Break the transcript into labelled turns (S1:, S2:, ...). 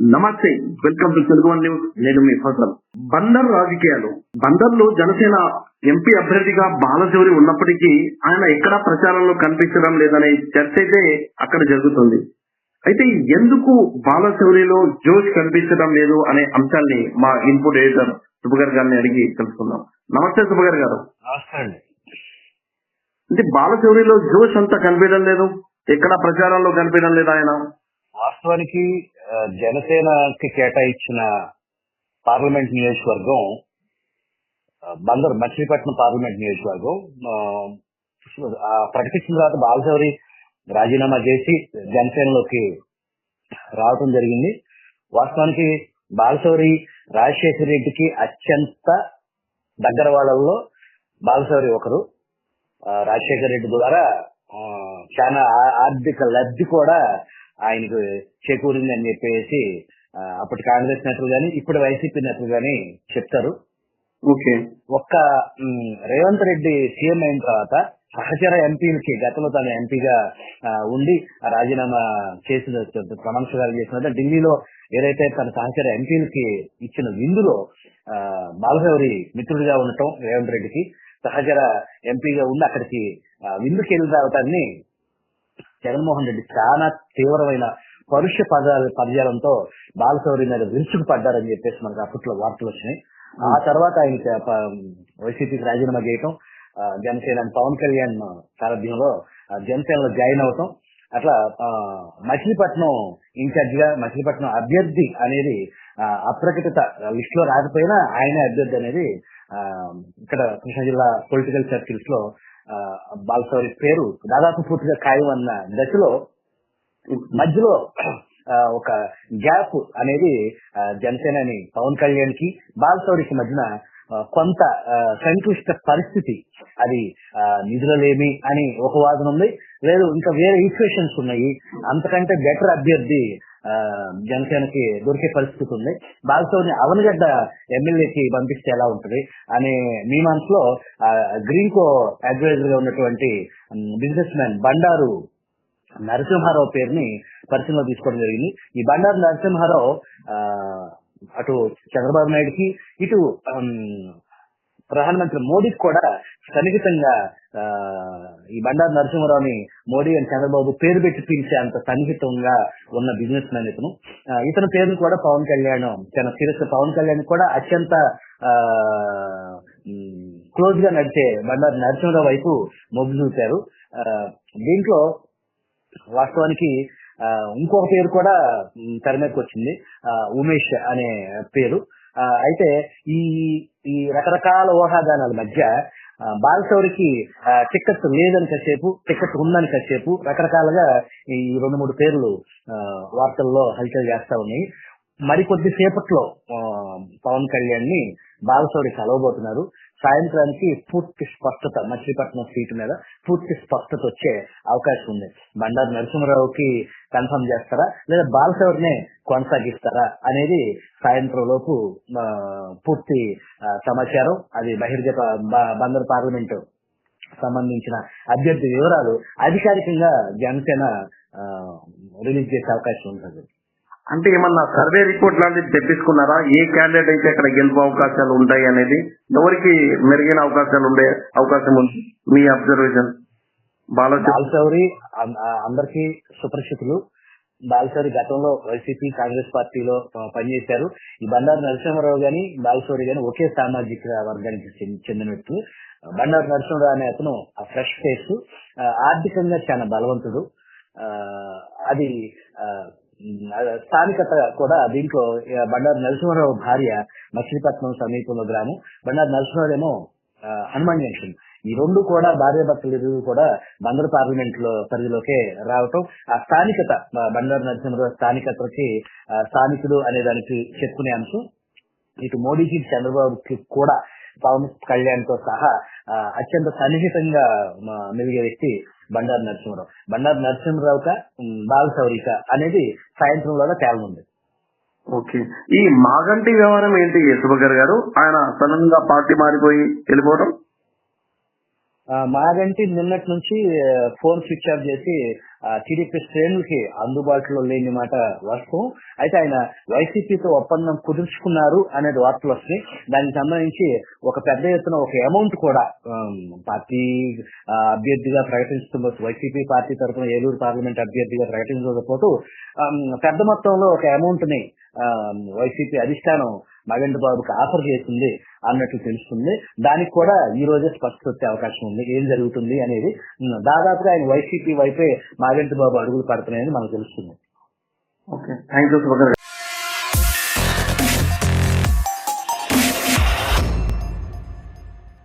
S1: నమస్తే, welcome to Telugu one news. నేను మీ ఫజల్. బందర్ రాజకీయాలు. బందర్లో జనసేన ఎంపీ అభ్యర్థిగా బాలశౌరి ఉన్నప్పటికీ ఆయన ఎక్కడా ప్రచారంలో కనిపించడం లేదనే చర్చ అయితే అక్కడ జరుగుతుంది. అయితే ఎందుకు బాలశౌరిలో జోష్ కనిపించడం లేదు అనే అంశాన్ని మా ఇన్పుట్ ఎడిటర్ సుభగర్ గారిని అడిగి తెలుసుకుందాం. నమస్తే సుభగర్ గారు. అంటే బాలశౌరిలో జోష్ అంతా కనిపించడం లేదు, ఎక్కడ ప్రచారంలో కనిపించడం లేదు ఆయన.
S2: వాస్తవానికి జనసేనకి కేటాయించిన పార్లమెంట్ నియోజకవర్గం బందర్ మచిలీపట్నం పార్లమెంట్ నియోజకవర్గం ప్రకటించిన తర్వాత బాలశౌరి రాజీనామా చేసి జనసేనలోకి రావటం జరిగింది. వాస్తవానికి బాలశౌరి రాజశేఖర రెడ్డికి అత్యంత దగ్గర వాళ్ళల్లో బాలశౌరి ఒకరు. రాజశేఖర రెడ్డి ద్వారా చాలా ఆర్థిక లబ్ధి కూడా ఆయనకు చేకూరింది అని చెప్పేసి అప్పటి కాంగ్రెస్ నేతలు గాని ఇప్పుడు వైసీపీ నేతలు గాని చెప్తారు. ఒక్క రేవంత్ రెడ్డి సీఎం అయిన తర్వాత సహచర ఎంపీలకి గతంలో తన ఎంపీగా ఉండి రాజీనామా చేసిన ప్రమాణ స్వీకారం చేసిన ఢిల్లీలో ఏదైతే తన సహచర ఎంపీలకి ఇచ్చిన విందులో బాలశౌరి మిత్రుడిగా ఉండటం, రేవంత్ రెడ్డికి సహచర ఎంపీగా ఉండి అక్కడికి విందుకి వెళ్ళి రావటాన్ని జగన్మోహన్ రెడ్డి చాలా తీవ్రమైన పరుష పదజాలంతో బాలశౌరి మీద విరుచుకుపడ్డారని చెప్పేసి మనకు అప్పట్లో వార్తలు వచ్చినాయి. ఆ తర్వాత ఆయన వైసీపీకి రాజీనామా చేయటం, జనసేన పవన్ కళ్యాణ్ సారథ్యంలో జనసేనలో జాయిన్ అవటం, అట్లా మచిలీపట్నం ఇన్ఛార్జ్ గా మచిలీపట్నం అభ్యర్థి అనేది అప్రకటిత లిస్ట్ లో రాకపోయినా ఆయనే అభ్యర్థి అనేది ఇక్కడ కృష్ణా జిల్లా పొలిటికల్ సర్కిల్స్ లో బాలశౌరి పేరు దాదాపు పూర్తిగా ఖాయం అన్న దశలో మధ్యలో ఒక గ్యాప్ అనేది జనసేనని పవన్ కళ్యాణ్ కి బాలశౌరికి మధ్యన కొంత సంక్లిష్ట పరిస్థితి, అది నిధులలేమి అని ఒక వాదన ఉంది. లేదు ఇంకా వేరే ఈక్వేషన్స్ ఉన్నాయి, అంతకంటే బెటర్ అభ్యర్థి జనసేనకి దొరికే పరిస్థితి ఉంది, బాలశౌరిని అవనగడ్డ ఎమ్మెల్యేకి పంపిస్తే ఎలా ఉంటుంది అనే మీమాంసలో గ్రీన్కో అడ్వైజర్ గా ఉన్నటువంటి బిజినెస్ మ్యాన్ బండారు నరసింహారావు పేరుని పరిశీలనలో తీసుకోవడం జరిగింది. ఈ బండారు నరసింహారావు అటు చంద్రబాబు నాయుడుకి ఇటు ప్రధానమంత్రి మోడీకి కూడా సన్నిహితంగా ఈ బండారు నరసింహారావుని మోడీ అండ్ చంద్రబాబు పేరు పెట్టి పిలిచే అంత సన్నిహితంగా ఉన్న బిజినెస్ మ్యాన్ ఇతను. ఇతని పేరును కూడా పవన్ కళ్యాణ్ తన శిరస్సు పవన్ కళ్యాణ్ కూడా అత్యంత క్లోజ్ గా నడిచే బండారు నరసింహారావు వైపు మొగ్గు చూపారు. దీంట్లో వాస్తవానికి ఇంకొక పేరు కూడా తెర మీదకి వచ్చింది, ఉమేష్ అనే పేరు. అయితే ఈ రకరకాల ఊహాగానాల మధ్య బాలశౌరికి టికెట్ లేదని కాసేపు, టికెట్ ఉందని కాసేపు రకరకాలుగా ఈ 2-3 పేర్లు వార్తల్లో హల్చల్ చేస్తా ఉన్నాయి. మరికొద్ది సేపట్లో పవన్ కళ్యాణ్ ని బాలశౌరి కలవబోతున్నారు. సాయంత్రానికి పూర్తి స్పష్టత మచిలీపట్నం సీటు మీద పూర్తి స్పష్టత వచ్చే అవకాశం ఉంది. బండారు నరసింహారావుకి కన్ఫర్మ్ చేస్తారా లేదా బాలశౌరినే కొనసాగిస్తారా అనేది సాయంత్రం లోపు పూర్తి సమాచారం, అది బహిర్గత బందర్ పార్లమెంటు సంబంధించిన అభ్యర్థి వివరాలు అధికారికంగా జనసేన రిలీజ్ చేసే అవకాశం ఉంటుంది.
S1: అంటే ఏమన్నా సర్వే రిపోర్ట్ లాంటిది తెప్పించుకున్నారా? ఏ క్యాండిడేట్ అయితే అక్కడ గెలుపు అవకాశాలు ఉంటాయి అనేది, ఎవరికి మెరుగైన అవకాశాలు ఉండే అవకాశం ఉంది మీ అబ్జర్వేషన్?
S2: బాలశౌరి అందరికీ సుపరిచితులు. బాలశౌరి గతంలో వైసీపీ కాంగ్రెస్ పార్టీలో పనిచేశారు. ఈ బండారు నరసింహారావు గాని బాలశౌరి గాని ఒకే సామాజిక వర్గానికి చెందిన వ్యక్తులు. బండారు నరసింహారావు అనే అతను ఫ్రెష్ ఫేస్, ఆర్థికంగా చాలా బలవంతుడు. అది స్థానికత కూడా దీంట్లో బండారు నరసింహారావు భార్య మచిలీపట్నం సమీపంలో గ్రామం, బండారు నరసింహారావు ఏమో హనుమాన్ జంక్షన్. ఈ రెండు కూడా భార్యాభర్తలు కూడా బందర్ పార్లమెంట్ లో పరిధిలోకే రావటం, ఆ స్థానికత బండారు నరసింహారావు స్థానికతకి స్థానికుడు అనే దానికి చెప్పుకునే అంశం. ఇటు మోడీకి చంద్రబాబుకి కూడా పవన్ కళ్యాణ్ తో సహా అత్యంత సన్నిహితంగా మెలిగే వ్యక్తి బండారు నరసింహారావు. బండారు నరసింహారావుక బాలశౌరిక అనేది సాయంత్రంలో తేలనుంది.
S1: ఓకే, ఈ మాగంటి వ్యవహారం ఏంటి సుభగర్ గారు? ఆయన సడన్ గా పార్టీ మారిపోయి వెళ్ళిపోవడం
S2: మాగంటి నిన్నటి నుంచి ఫోన్ స్విచ్ ఆఫ్ చేసి టీడీపీ శ్రేణులకి అందుబాటులో లేని మాట వాస్తవం. అయితే ఆయన వైసీపీతో ఒప్పందం కుదుర్చుకున్నారు అనేది వార్తలు వస్తున్నాయి. దానికి సంబంధించి ఒక పెద్ద ఎత్తున ఒక అమౌంట్ కూడా పార్టీ అభ్యర్థిగా ప్రకటిస్తున్న వైసీపీ పార్టీ తరఫున ఏలూరు పార్లమెంట్ అభ్యర్థిగా ప్రకటించడంతో పాటు పెద్ద మొత్తంలో ఒక అమౌంట్ ని వైసీపీ అధిష్టానం మగంటి బాబుకి ఆఫర్ చేసింది అన్నట్లు తెలుస్తుంది. దానికి కూడా ఈ రోజే స్పష్టత వచ్చే అవకాశం ఉంది ఏం జరుగుతుంది అనేది. దాదాపుగా ఆయన వైసీపీ వైపే మగంటి బాబు అడుగులు పడుతున్నాయని మనకు తెలుస్తుంది.
S1: ఓకే, థ్యాంక్ యూ సుభాకర్ గారు.